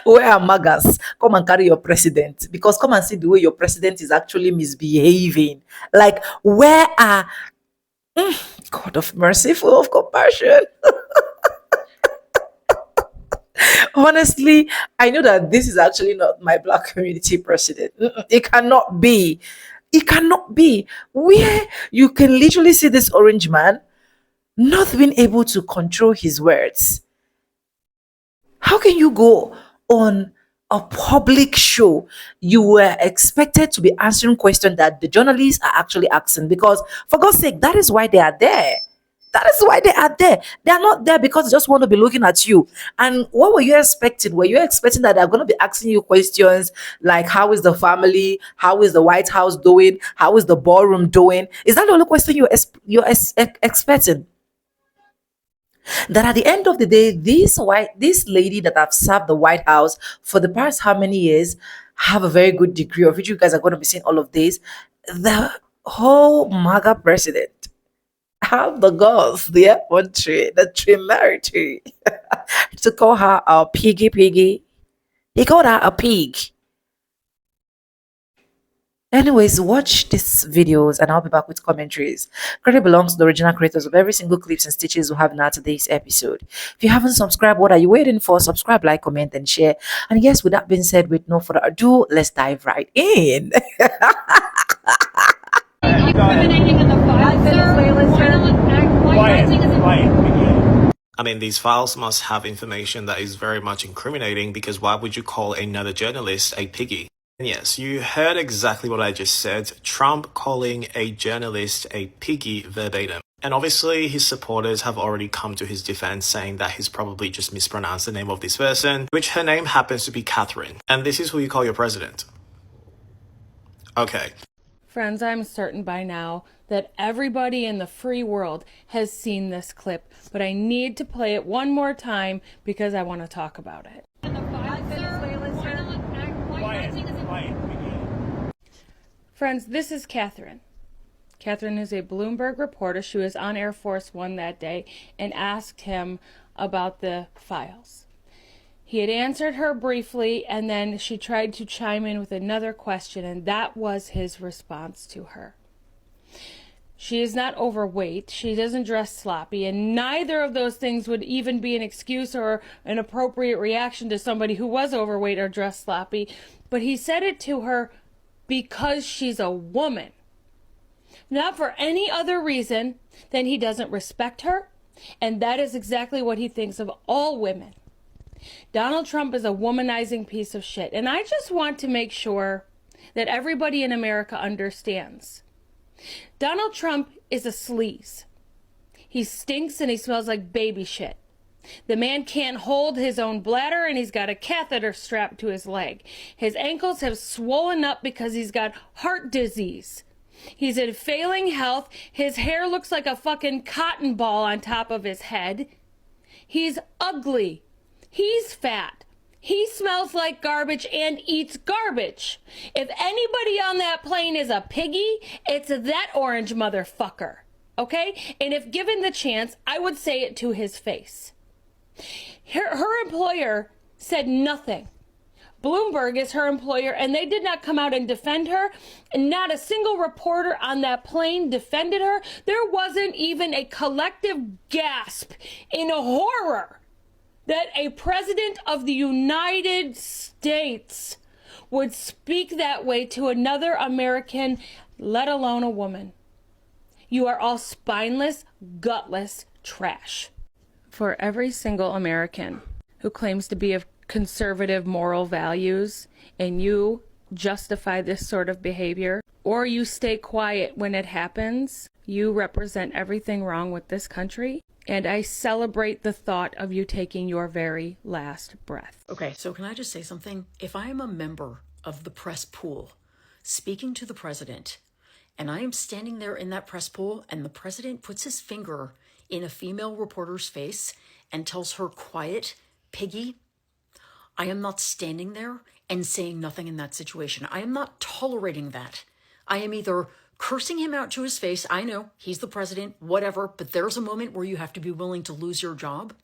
Where are magas? Come and carry your president, because come and see the way your president is actually misbehaving. Like, where are God of mercy, full of compassion? Honestly, I know that this is actually not my black community president. It cannot be. It cannot be. Where you can literally see this orange man not being able to control his words. How can you go on a public show? You were expected to be answering questions that the journalists are actually asking, because, for God's sake, that is why they are there. That is why they are there. They are not there because they just want to be looking at you. And what were you expecting? Were you expecting that they're going to be asking you questions like, how is the family? How is the White House doing? How is the ballroom doing? Is that the only question you're expecting? That at the end of the day, this lady that have served the White House for the past how many years have a very good degree of which you guys are going to be seeing all of this. The whole MAGA president have the girls, the effrontery, the temerity to call her a piggy. He called her a pig. Anyways, watch these videos and I'll be back with commentaries. Credit belongs to the original creators of every single clips and stitches we have in today's episode. If you haven't subscribed, what are you waiting for? Subscribe, like, comment, and share. And yes, with that being said, with no further ado, let's dive right in. Incriminating in the file, I mean, these files must have information that is very much incriminating, because why would you call another journalist a piggy? And yes, you heard exactly what I just said. Trump calling a journalist a piggy verbatim. And obviously his supporters have already come to his defense, saying that he's probably just mispronounced the name of this person, which her name happens to be Catherine. And this is who you call your president. Okay. Friends, I'm certain by now that everybody in the free world has seen this clip, but I need to play it one more time because I want to talk about it. Friends, this is Catherine. Catherine is a Bloomberg reporter. She was on Air Force One that day and asked him about the files. He had answered her briefly, and then she tried to chime in with another question, and that was his response to her. She is not overweight. She doesn't dress sloppy, and neither of those things would even be an excuse or an appropriate reaction to somebody who was overweight or dressed sloppy. But he said it to her because she's a woman. Not for any other reason than he doesn't respect her, and that is exactly what he thinks of all women. Donald Trump is a womanizing piece of shit, and I just want to make sure that everybody in America understands. Donald Trump is a sleaze. He stinks and he smells like baby shit. The man can't hold his own bladder, and he's got a catheter strapped to his leg. His ankles have swollen up because he's got heart disease. He's in failing health. His hair looks like a fucking cotton ball on top of his head. He's ugly. He's fat. He smells like garbage and eats garbage. If anybody on that plane is a piggy, it's that orange motherfucker. Okay? And if given the chance, I would say it to his face. Her employer said nothing. Bloomberg is her employer, and they did not come out and defend her. And not a single reporter on that plane defended her. There wasn't even a collective gasp in horror that a president of the United States would speak that way to another American, let alone a woman. You are all spineless, gutless trash. For every single American who claims to be of conservative moral values, and you justify this sort of behavior, or you stay quiet when it happens, you represent everything wrong with this country. And I celebrate the thought of you taking your very last breath. Okay, so can I just say something? If I am a member of the press pool speaking to the president, and I am standing there in that press pool, and the president puts his finger in a female reporter's face and tells her, quiet, piggy, I am not standing there and saying nothing in that situation. I am not tolerating that. I am either cursing him out to his face. I know he's the president, whatever, but there's a moment where you have to be willing to lose your job.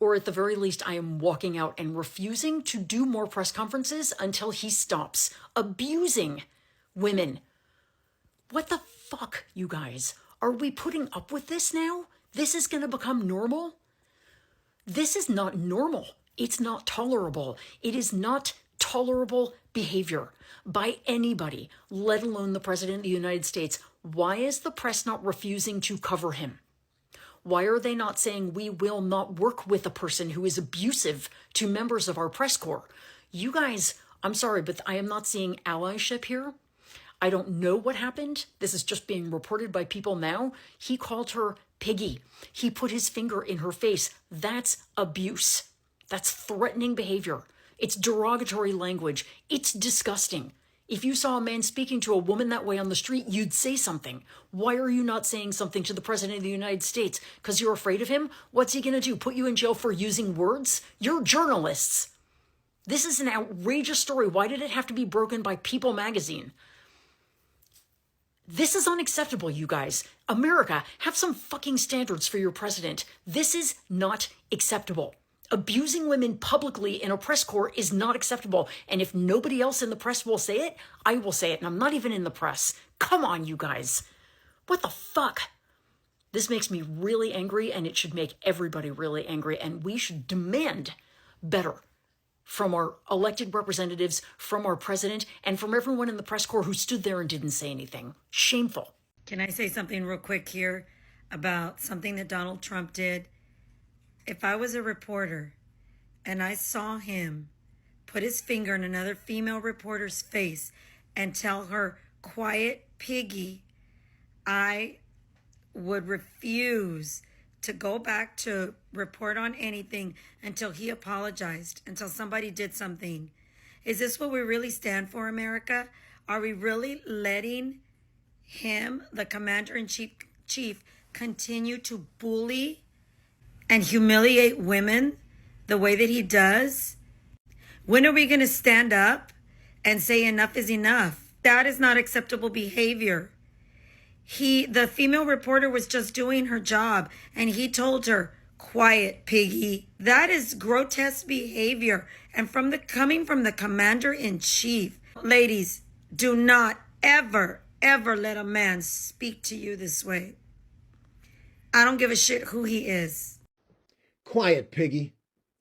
or at the very least, I am walking out and refusing to do more press conferences until he stops abusing women. What the fuck, you guys? Are we putting up with this now? This is going to become normal? This is not normal. It's not tolerable. It is not tolerable behavior by anybody, let alone the President of the United States. Why is the press not refusing to cover him? Why are they not saying we will not work with a person who is abusive to members of our press corps? You guys, I'm sorry, but I am not seeing allyship here. I don't know what happened. This is just being reported by people now. He called her piggy. He put his finger in her face. That's abuse. That's threatening behavior. It's derogatory language. It's disgusting. If you saw a man speaking to a woman that way on the street, you'd say something. Why are you not saying something to the President of the United States? Because you're afraid of him? What's he going to do? Put you in jail for using words? You're journalists. This is an outrageous story. Why did it have to be broken by People magazine? This is unacceptable, you guys. America, have some fucking standards for your president. This is not acceptable. Abusing women publicly in a press corps is not acceptable. And if nobody else in the press will say it, I will say it. And I'm not even in the press. Come on, you guys. What the fuck? This makes me really angry, and it should make everybody really angry. And we should demand better from our elected representatives, from our president, and from everyone in the press corps who stood there and didn't say anything. Shameful. Can I say something real quick here about something that Donald Trump did? If I was a reporter and I saw him put his finger in another female reporter's face and tell her, quiet piggy, I would refuse to go back to report on anything until he apologized, until somebody did something. Is this what we really stand for, America? Are we really letting him, the commander-in-chief, continue to bully and humiliate women the way that he does? When are we going to stand up and say enough is enough? That is not acceptable behavior. The female reporter was just doing her job, and he told her, quiet piggy. That is grotesque behavior, and coming from the commander-in-chief. Ladies, do not ever let a man speak to you this way. I don't give a shit who he is. Quiet, piggy.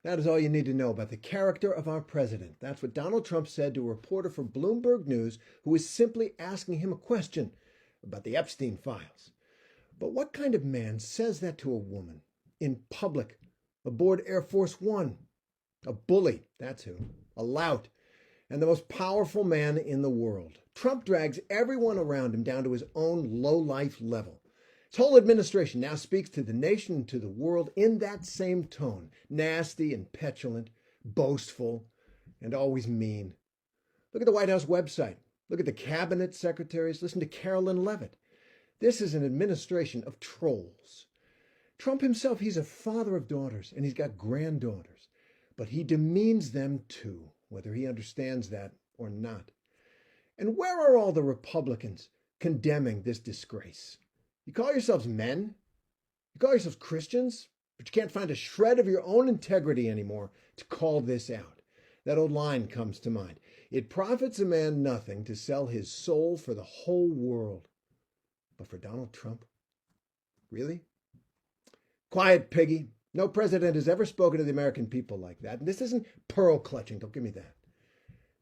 That is all you need to know about the character of our president. That's what Donald Trump said to a reporter for Bloomberg News who was simply asking him a question about the Epstein files. But what kind of man says that to a woman in public, aboard Air Force One? A bully, that's who. A lout. And the most powerful man in the world. Trump drags everyone around him down to his own low-life level. His whole administration now speaks to the nation and to the world in that same tone. Nasty and petulant, boastful, and always mean. Look at the White House website. Look at the cabinet secretaries. Listen to Carolyn Levitt. This is an administration of trolls. Trump himself, he's a father of daughters, and he's got granddaughters. But he demeans them too, whether he understands that or not. And where are all the Republicans condemning this disgrace? You call yourselves men? You call yourselves Christians? But you can't find a shred of your own integrity anymore to call this out. That old line comes to mind. It profits a man nothing to sell his soul for the whole world. But for Donald Trump? Really? Quiet, piggy. No president has ever spoken to the American people like that. And this isn't pearl clutching. Don't give me that.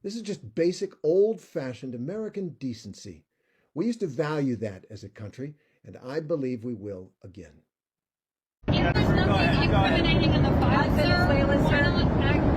This is just basic, old-fashioned American decency. We used to value that as a country, and I believe we will again. If there's nothing incriminating in the file, sir,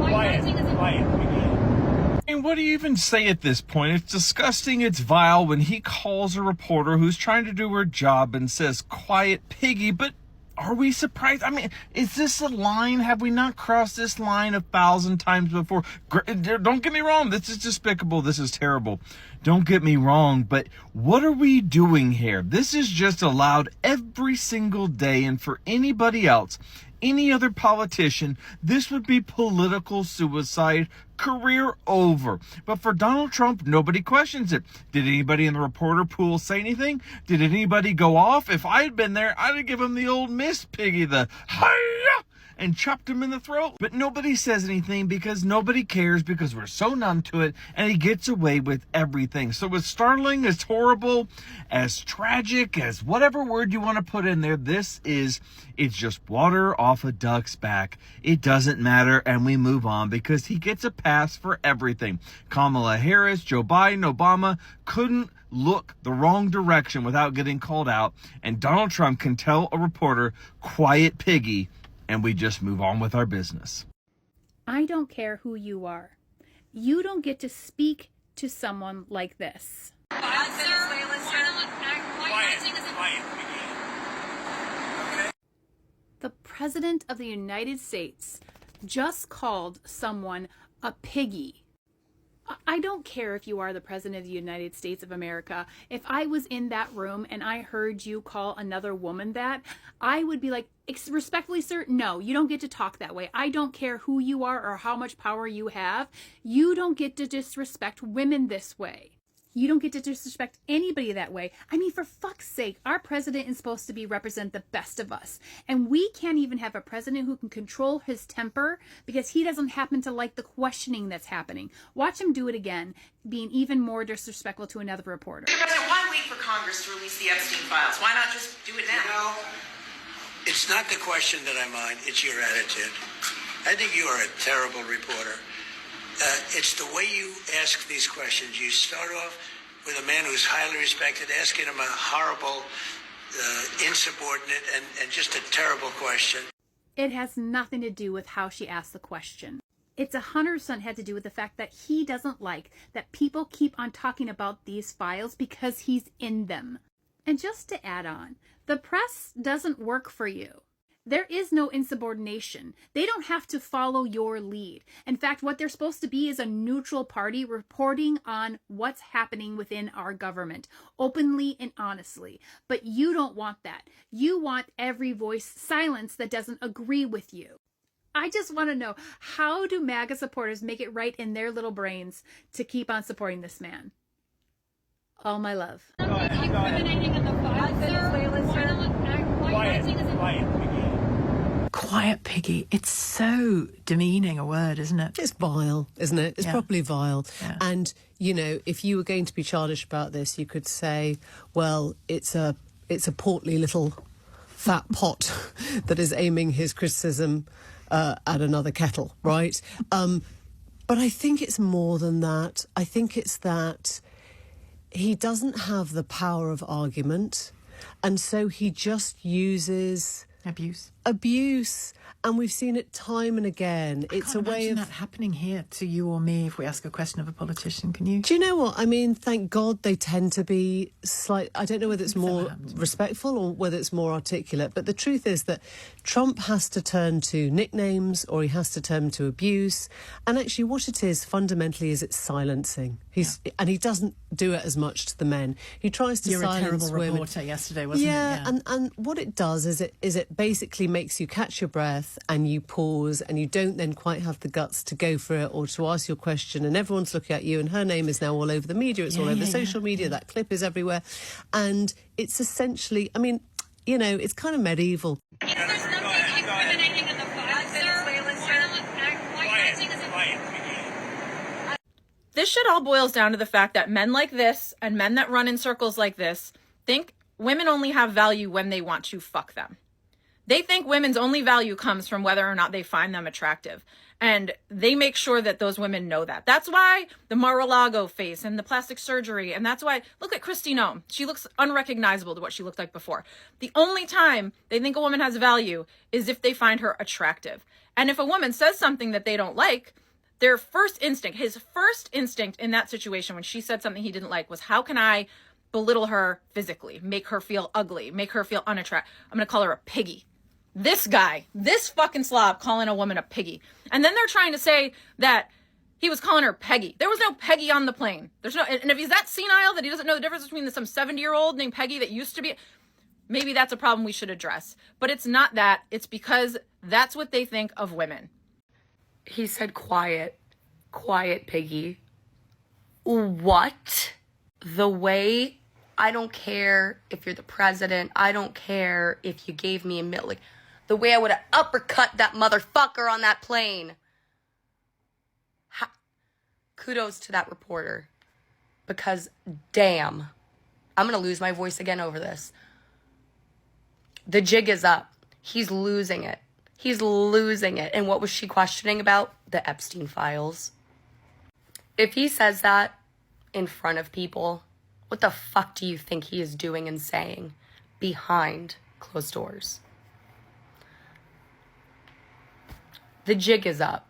why are you using as a... And what do you even say at this point? It's disgusting, it's vile when he calls a reporter who's trying to do her job and says, quiet piggy, but are we surprised? I mean, is this a line? Have we not crossed this line 1,000 times before? Don't get me wrong. This is despicable. This is terrible. Don't get me wrong. But what are we doing here? This is just allowed every single day. And for anybody else, any other politician, this would be political suicide, career over. But for Donald Trump, nobody questions it. Did anybody in the reporter pool say anything? Did anybody go off? If I had been there, I'd have given him the old Miss Piggy, the hiya, and chopped him in the throat. But nobody says anything because nobody cares, because we're so numb to it, and he gets away with everything. So as startling, as horrible, as tragic, as whatever word you want to put in there, it's just water off a duck's back. It doesn't matter, and we move on because he gets a pass for everything. Kamala Harris, Joe Biden, Obama couldn't look the wrong direction without getting called out, and Donald Trump can tell a reporter, quiet piggy, and we just move on with our business. I don't care who you are. You don't get to speak to someone like this. The President of the United States just called someone a piggy. I don't care if you are the President of the United States of America. If I was in that room and I heard you call another woman that, I would be like, respectfully, sir, no, you don't get to talk that way. I don't care who you are or how much power you have. You don't get to disrespect women this way. You don't get to disrespect anybody that way. I mean, for fuck's sake, our president is supposed to represent the best of us. And we can't even have a president who can control his temper because he doesn't happen to like the questioning that's happening. Watch him do it again, being even more disrespectful to another reporter. Mr. President, why wait for Congress to release the Epstein files? Why not just do it now? You know, it's not the question that I mind, it's your attitude. I think you are a terrible reporter. It's the way you ask these questions. You start off with a man who's highly respected, asking him a horrible, insubordinate, and just a terrible question. It has nothing to do with how she asked the question. It's 100% had to do with the fact that he doesn't like that people keep on talking about these files because he's in them. And just to add on, the press doesn't work for you. There is no insubordination. They don't have to follow your lead. In fact, what they're supposed to be is a neutral party reporting on what's happening within our government, openly and honestly. But you don't want that. You want every voice silenced that doesn't agree with you. I just want to know, how do MAGA supporters make it right in their little brains to keep on supporting this man? All my love. Quiet piggy. It's so demeaning a word, isn't it? It's vile, isn't it? It's properly vile. Yeah. And, you know, if you were going to be childish about this, you could say, well, it's a portly little fat pot that is aiming his criticism at another kettle, right? But I think it's more than that. I think it's that he doesn't have the power of argument, and so he just uses abuse, and we've seen it time and again. It's a way of that happening here to you or me if we ask a question of a politician. Can you? Do you know what I mean? Thank God they tend to be I don't know whether it's more respectful or whether it's more articulate, but the truth is that Trump has to turn to nicknames or he has to turn to abuse, and actually what it is fundamentally is it's silencing. And he doesn't do it as much to the men. He tries to silence women. You were a terrible reporter yesterday, wasn't it? Yeah, and what it does is it basically makes you catch your breath and you pause and you don't then quite have the guts to go for it or to ask your question, and everyone's looking at you, and her name is now all over the media, it's all over social media, that clip is everywhere, and it's essentially, I mean, you know, it's kind of medieval. This shit all boils down to the fact that men like this and men that run in circles like this think women only have value when they want to fuck them. They think women's only value comes from whether or not they find them attractive. And they make sure that those women know that. That's why the Mar-a-Lago face and the plastic surgery. And that's why, look at Kristi Noem. She looks unrecognizable to what she looked like before. The only time they think a woman has value is if they find her attractive. And if a woman says something that they don't like, their first instinct, his first instinct in that situation when she said something he didn't like was, how can I belittle her physically, make her feel ugly, make her feel unattractive? I'm going to call her a piggy. This guy, this fucking slob calling a woman a piggy. And then they're trying to say that he was calling her Peggy. There was no Peggy on the plane. There's no, and if he's that senile that he doesn't know the difference between some 70-year-old named Peggy that used to be, maybe that's a problem we should address. But it's not that. It's because that's what they think of women. He said, quiet piggy. What? The way, I don't care if you're the president. I don't care if you gave me a million. Like, the way I would have uppercut that motherfucker on that plane. Kudos to that reporter, because damn, I'm going to lose my voice again over this. The jig is up. He's losing it. He's losing it. And what was she questioning about? The Epstein files. If he says that in front of people, what the fuck do you think he is doing and saying behind closed doors? The jig is up.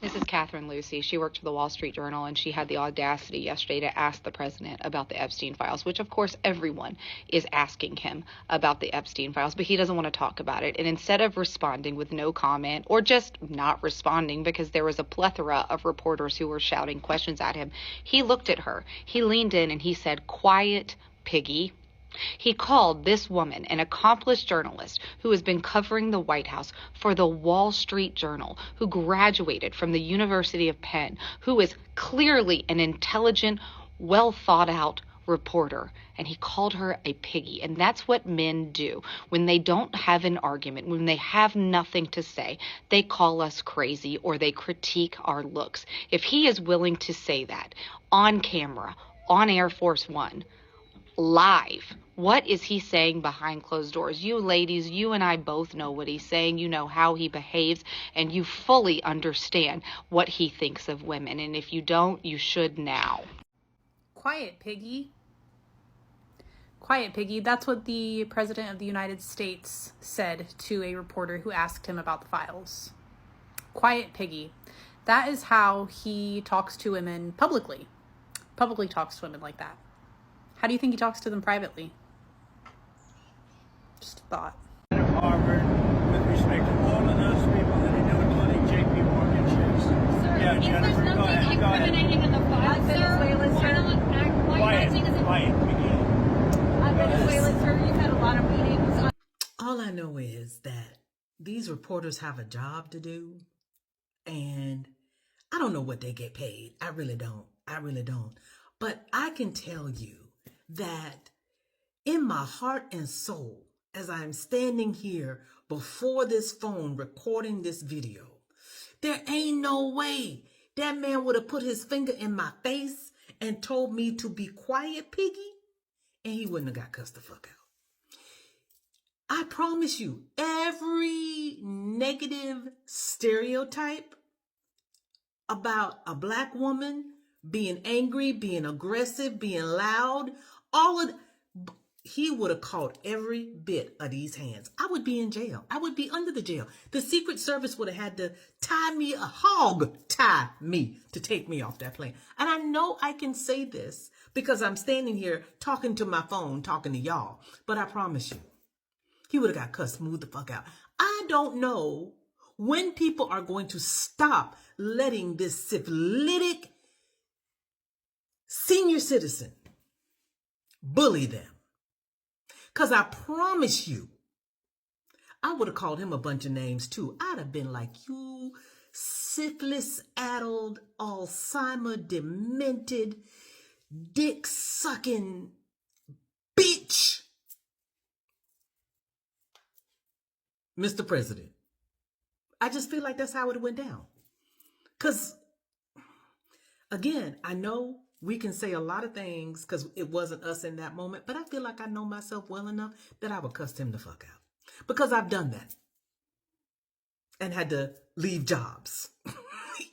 This is Catherine Lucy. She worked for the Wall Street Journal, and she had the audacity yesterday to ask the president about the Epstein files, which, of course, everyone is asking him about the Epstein files, but he doesn't want to talk about it. And instead of responding with no comment, or just not responding because there was a plethora of reporters who were shouting questions at him, he looked at her. He leaned in and he said, "Quiet, piggy." He called this woman, an accomplished journalist who has been covering the White House for the Wall Street Journal, who graduated from the University of Penn, who is clearly an intelligent, well-thought-out reporter, and he called her a piggy. And that's what men do. When they don't have an argument, when they have nothing to say, they call us crazy or they critique our looks. If he is willing to say that on camera, on Air Force One, live, what is he saying behind closed doors? You ladies, you and I both know what he's saying. You know how he behaves, and you fully understand what he thinks of women. And if you don't, you should now. Quiet, piggy. Quiet, piggy. That's what the President of the United States said to a reporter who asked him about the files. Quiet, piggy. That is how he talks to women publicly. Publicly talks to women like that. How do you think he talks to them privately? Just a thought. Harvard, with respect to all of those people that are doing, including J.P. Morgan chicks. Sir, Yeah, if Jennifer, there's nothing incriminating in the files, sir, why are you acting as if... Venezuela, sir, you've had a lot of meetings. All I know is that these reporters have a job to do, and I don't know what they get paid. I really don't. But I can tell you that in my heart and soul, as I'm standing here before this phone recording this video, there ain't no way that man would have put his finger in my face and told me to be quiet, piggy, and he wouldn't have got cussed the fuck out. I promise you, every negative stereotype about a black woman being angry, being aggressive, being loud, he would have caught every bit of these hands. I would be in jail. I would be under the jail. The Secret Service would have had to tie me to take me off that plane. And I know I can say this because I'm standing here talking to my phone, talking to y'all. But I promise you, he would have got cussed smooth the fuck out. I don't know when people are going to stop letting this syphilitic senior citizen bully them. Because I promise you, I would have called him a bunch of names too. I'd have been like, you syphilis-addled, Alzheimer demented, dick-sucking bitch. Mr. President, I just feel like that's how it went down. Because, again, I know we can say a lot of things because it wasn't us in that moment, but I feel like I know myself well enough that I would cuss him the fuck out. Because I've done that. And had to leave jobs.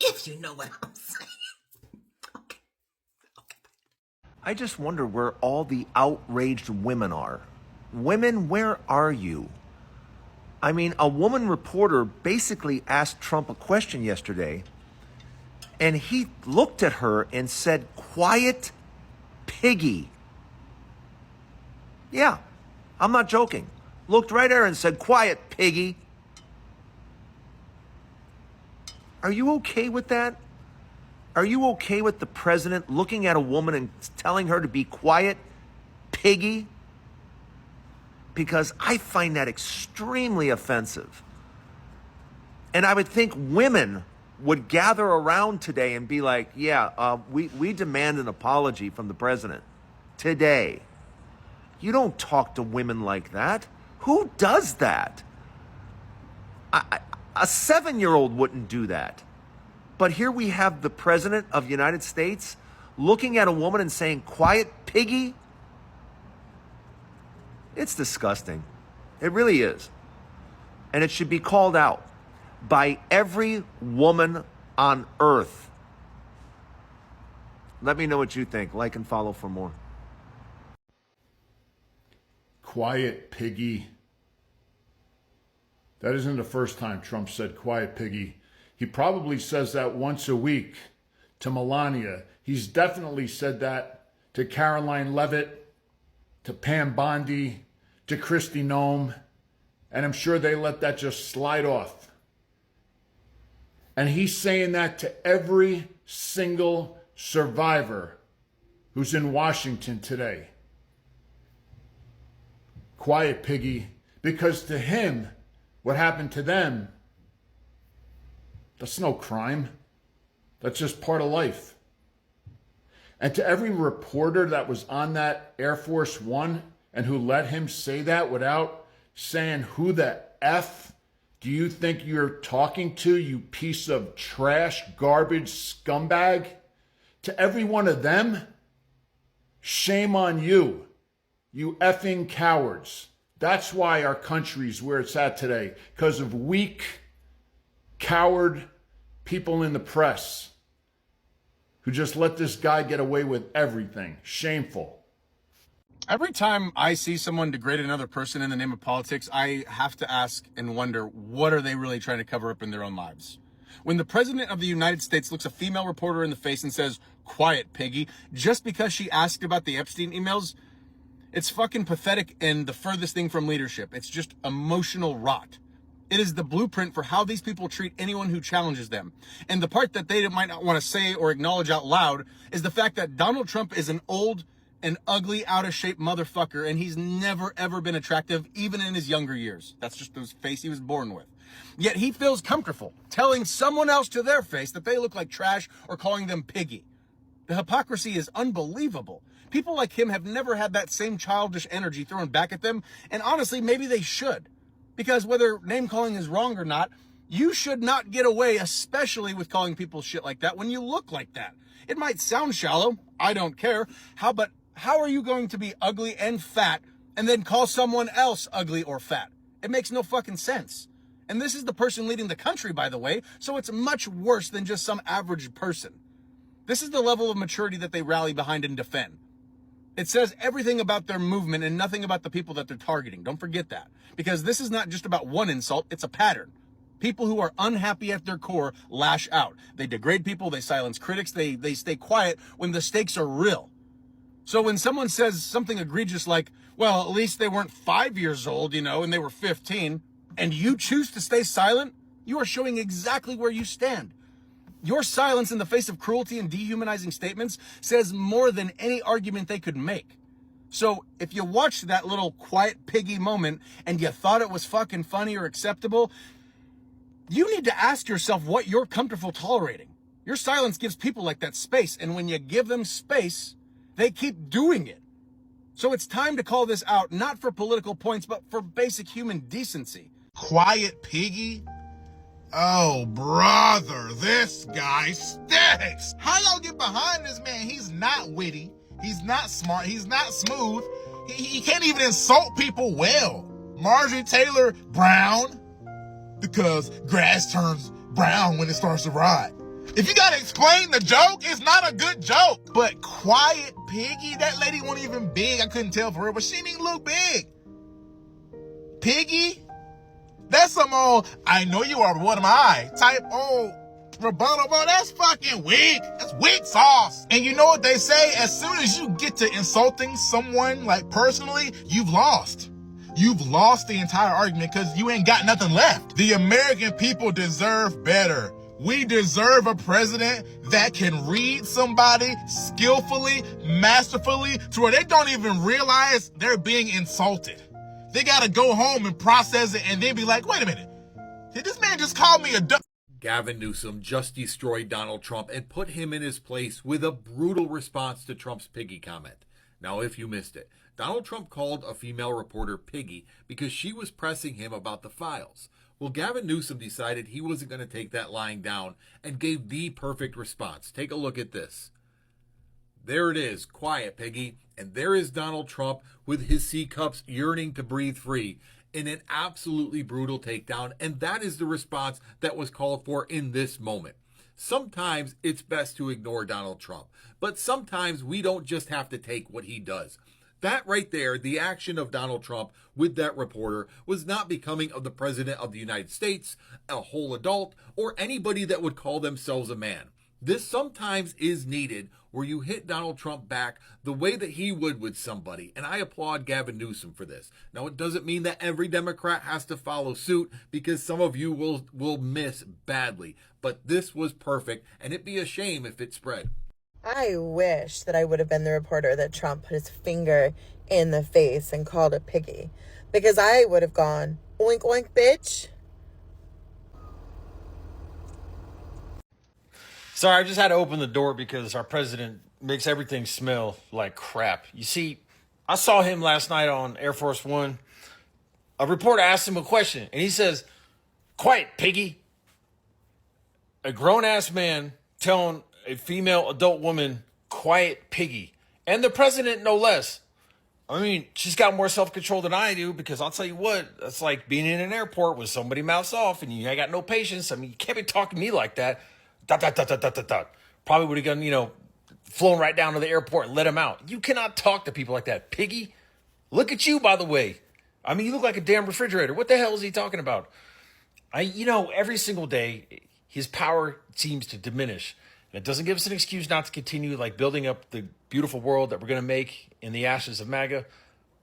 If you know what I'm saying. Okay. I just wonder where all the outraged women are. Women, where are you? I mean, a woman reporter basically asked Trump a question yesterday, and he looked at her and said, "Quiet, piggy." Yeah, I'm not joking. Looked right at her and said, "Quiet, piggy." Are you okay with that? Are you okay with the president looking at a woman and telling her to be quiet, piggy? Because I find that extremely offensive. And I would think women would gather around today and be like, yeah, we demand an apology from the president today. You don't talk to women like that. Who does that? A 7-year-old wouldn't do that. But here we have the president of the United States looking at a woman and saying, quiet piggy. It's disgusting. It really is. And it should be called out by every woman on earth. Let me know what you think. Like and follow for more. Quiet piggy. That isn't the first time Trump said quiet piggy. He probably says that once a week to Melania. He's definitely said that to Caroline Leavitt, to Pam Bondi, to Kristi Noem, and I'm sure they let that just slide off. And he's saying that to every single survivor who's in Washington today. Quiet piggy, because to him, what happened to them, that's no crime. That's just part of life. And to every reporter that was on that Air Force One and who let him say that without saying, who the F do you think you're talking to, you piece of trash, garbage, scumbag? To every one of them, shame on you, you effing cowards. That's why our country's where it's at today, because of weak, coward people in the press who just let this guy get away with everything. Shameful. Every time I see someone degrade another person in the name of politics, I have to ask and wonder, what are they really trying to cover up in their own lives? When the president of the United States looks a female reporter in the face and says, quiet piggy, just because she asked about the Epstein emails, it's fucking pathetic and the furthest thing from leadership. It's just emotional rot. It is the blueprint for how these people treat anyone who challenges them. And the part that they might not want to say or acknowledge out loud is the fact that Donald Trump is an old and ugly, out-of-shape motherfucker, and he's never, ever been attractive, even in his younger years. That's just the face he was born with. Yet he feels comfortable telling someone else to their face that they look like trash or calling them piggy. The hypocrisy is unbelievable. People like him have never had that same childish energy thrown back at them, and honestly, maybe they should. Because whether name-calling is wrong or not, you should not get away, especially with calling people shit like that when you look like that. It might sound shallow, I don't care. But how are you going to be ugly and fat and then call someone else ugly or fat? It makes no fucking sense. And this is the person leading the country, by the way, so it's much worse than just some average person. This is the level of maturity that they rally behind and defend. It says everything about their movement and nothing about the people that they're targeting. Don't forget that. Because this is not just about one insult, it's a pattern. People who are unhappy at their core lash out. They degrade people, they silence critics, they stay quiet when the stakes are real. So when someone says something egregious like, well, at least they weren't 5 years old, and they were 15, and you choose to stay silent, you are showing exactly where you stand. Your silence in the face of cruelty and dehumanizing statements says more than any argument they could make. So if you watched that little quiet piggy moment and you thought it was fucking funny or acceptable, you need to ask yourself what you're comfortable tolerating. Your silence gives people like that space, and when you give them space, they keep doing it. So it's time to call this out, not for political points, but for basic human decency. Quiet piggy? Oh, brother, this guy stinks. How y'all get behind this man? He's not witty. He's not smart. He's not smooth. He can't even insult people well. Marjorie Taylor Brown, because grass turns brown when it starts to rot. If you gotta explain the joke, it's not a good joke. But quiet piggy, that lady wasn't even big. I couldn't tell for her, but she didn't even look big. Piggy? That's some old, I know you are, but what am I? Type old rebuttal, bro. That's fucking weak. That's weak sauce. And you know what they say? As soon as you get to insulting someone, like personally, you've lost. You've lost the entire argument because you ain't got nothing left. The American people deserve better. We deserve a president that can read somebody skillfully, masterfully, to where they don't even realize they're being insulted. They gotta go home and process it and then be like, wait a minute, did this man just call me a duck? Gavin Newsom just destroyed Donald Trump and put him in his place with a brutal response to Trump's piggy comment. Now, if you missed it, Donald Trump called a female reporter piggy because she was pressing him about the files. Well, Gavin Newsom decided he wasn't going to take that lying down and gave the perfect response. Take a look at this. There it is, quiet piggy. And there is Donald Trump with his C cups yearning to breathe free in an absolutely brutal takedown. And that is the response that was called for in this moment. Sometimes it's best to ignore Donald Trump, but sometimes we don't just have to take what he does. That right there, the action of Donald Trump with that reporter was not becoming of the President of the United States, a whole adult, or anybody that would call themselves a man. This sometimes is needed where you hit Donald Trump back the way that he would with somebody. And I applaud Gavin Newsom for this. Now, it doesn't mean that every Democrat has to follow suit because some of you will miss badly. But this was perfect, and it'd be a shame if it spread. I wish that I would have been the reporter that Trump put his finger in the face and called a piggy. Because I would have gone, oink, oink, bitch. Sorry, I just had to open the door because our president makes everything smell like crap. You see, I saw him last night on Air Force One. A reporter asked him a question, and he says, "Quiet, piggy." A grown-ass man telling a female adult woman, "Quiet, piggy." And the president, no less. I mean, she's got more self-control than I do because I'll tell you what, that's like being in an airport with somebody mouths off and you ain't got no patience. I mean, you can't be talking to me like that. Dot, dot, dot, dot, dot, dot, dot. Probably would have gone, flown right down to the airport and let him out. You cannot talk to people like that, piggy. Look at you, by the way. I mean, you look like a damn refrigerator. What the hell is he talking about? Every single day, his power seems to diminish. And it doesn't give us an excuse not to continue building up the beautiful world that we're going to make in the ashes of MAGA.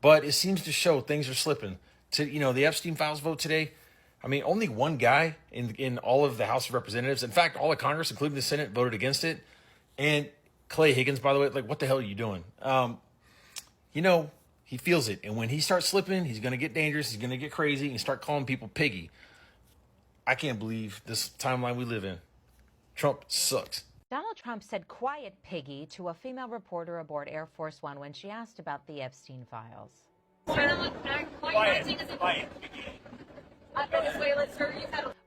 But it seems to show things are slipping. The Epstein files vote today. I mean, only one guy in all of the House of Representatives, in fact, all of Congress, including the Senate, voted against it. And Clay Higgins, by the way, what the hell are you doing? He feels it. And when he starts slipping, he's going to get dangerous. He's going to get crazy and start calling people piggy. I can't believe this timeline we live in. Trump sucks. Donald Trump said quiet piggy to a female reporter aboard Air Force One when she asked about the Epstein files.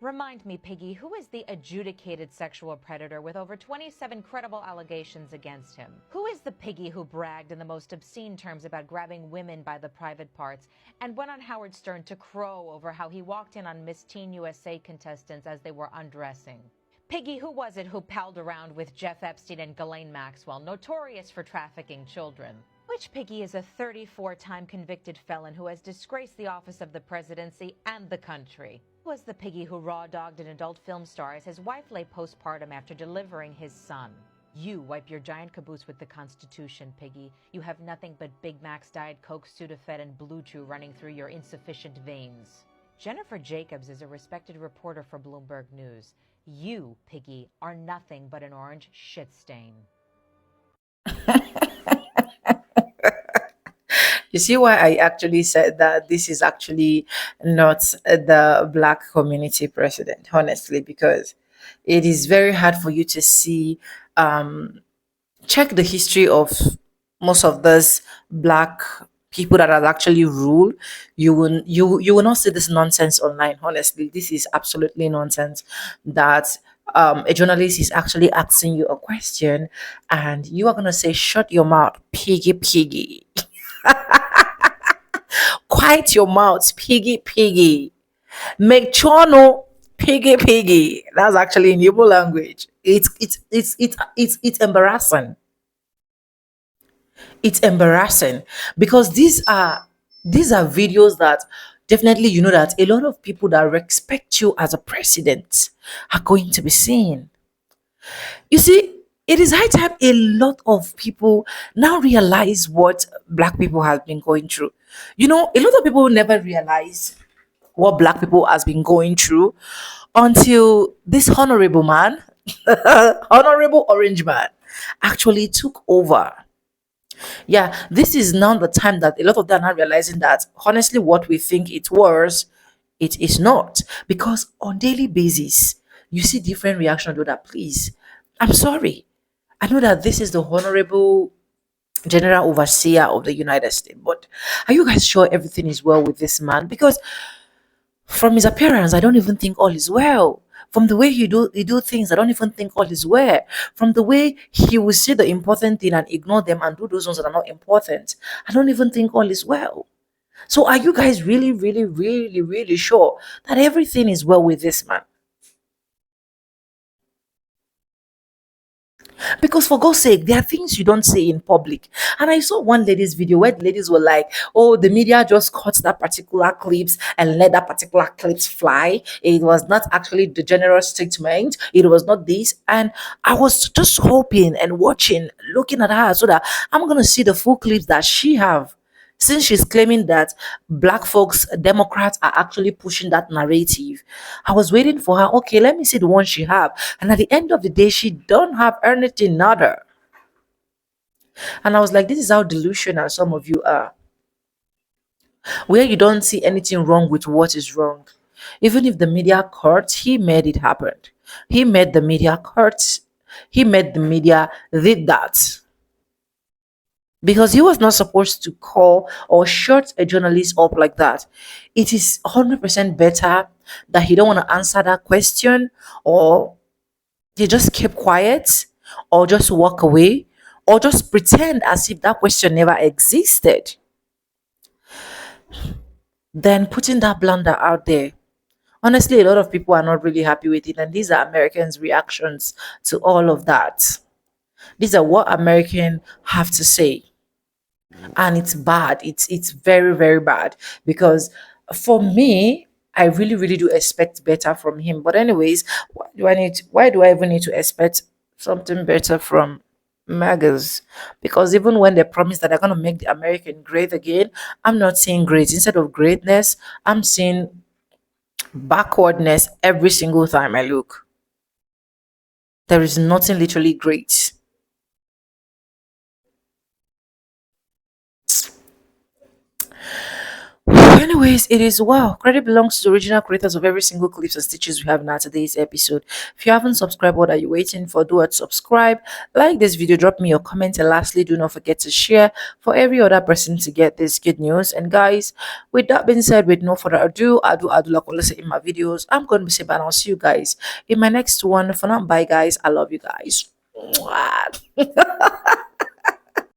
Remind me, Piggy, who is the adjudicated sexual predator with over 27 credible allegations against him? Who is the Piggy who bragged in the most obscene terms about grabbing women by the private parts and went on Howard Stern to crow over how he walked in on Miss Teen USA contestants as they were undressing? Piggy, who was it who palled around with Jeff Epstein and Ghislaine Maxwell, notorious for trafficking children? Which Piggy is a 34-time convicted felon who has disgraced the office of the presidency and the country? Who was the Piggy who raw-dogged an adult film star as his wife lay postpartum after delivering his son? You wipe your giant caboose with the Constitution, Piggy. You have nothing but Big Mac's, Diet Coke, Sudafed, and Blue Chew running through your insufficient veins. Jennifer Jacobs is a respected reporter for Bloomberg News. You, Piggy, are nothing but an orange shit stain. You see why I actually said that this is actually not the Black community president, honestly, because it is very hard for you to see, check the history of most of those Black people that have actually ruled. You will not see this nonsense online. Honestly, this is absolutely nonsense that a journalist is actually asking you a question and you are going to say, shut your mouth, piggy, piggy. Quiet your mouth, piggy, piggy. Make chono, piggy, piggy. That's actually in Igbo language. It's embarrassing. It's embarrassing because these are videos that definitely that a lot of people that respect you as a president are going to be seeing. You see, it is high time a lot of people now realize what Black people have been going through. A lot of people never realize what Black people has been going through until this honorable man, honorable orange man, actually took over. Yeah, this is now the time that a lot of them are realizing that honestly what we think it was, it is not. Because on daily basis, you see different reaction to that. Please, I'm sorry. I know that this is the honorable general overseer of the United States, but are you guys sure everything is well with this man? Because From his appearance, I don't even think all is well. From the way he do things, I don't even think all is well. From the way he will see the important thing and ignore them and do those ones that are not important, I don't even think all is well. So are you guys really, really, really, really sure that everything is well with this man? Because for God's sake, there are things you don't say in public. And I saw one lady's video where the ladies were like, "Oh, the media just cut that particular clips and let that particular clips fly. It was not actually the general statement. It was not this." And I was just hoping and watching, looking at her so that I'm gonna see the full clips that she have. Since she's claiming that black folks, Democrats are actually pushing that narrative, I was waiting for her. Okay, let me see the one she have. And at the end of the day, she don't have anything other. And I was like, this is how delusional some of you are. Where you don't see anything wrong with what is wrong. Even if the media court, he made it happen. He made the media court. He made the media did that. Because he was not supposed to call or shut a journalist up like that. It is 100% better that he don't want to answer that question, or he just keep quiet, or just walk away, or just pretend as if that question never existed. Then putting that blunder out there. Honestly, a lot of people are not really happy with it, and these are Americans' reactions to all of that. These are what Americans have to say. And it's bad. It's very, very bad. Because for me, I really, really do expect better from him. But anyways, why do I even need to expect something better from MAGAs? Because even when they promise that they're gonna make the American great again, I'm not seeing great. Instead of greatness, I'm seeing backwardness every single time I look. There is nothing literally great. Anyways, it is well. Credit belongs to the original creators of every single clips and stitches we have in our today's episode. If you haven't subscribed, what are you waiting for? Do it, subscribe, like this video, drop me your comment, and lastly, do not forget to share for every other person to get this good news. And guys, with that being said, with no further ado, I do like what I say in my videos. I'm going to be saying bye, and I'll see you guys in my next one. For now, bye guys. I love you guys. Mwah.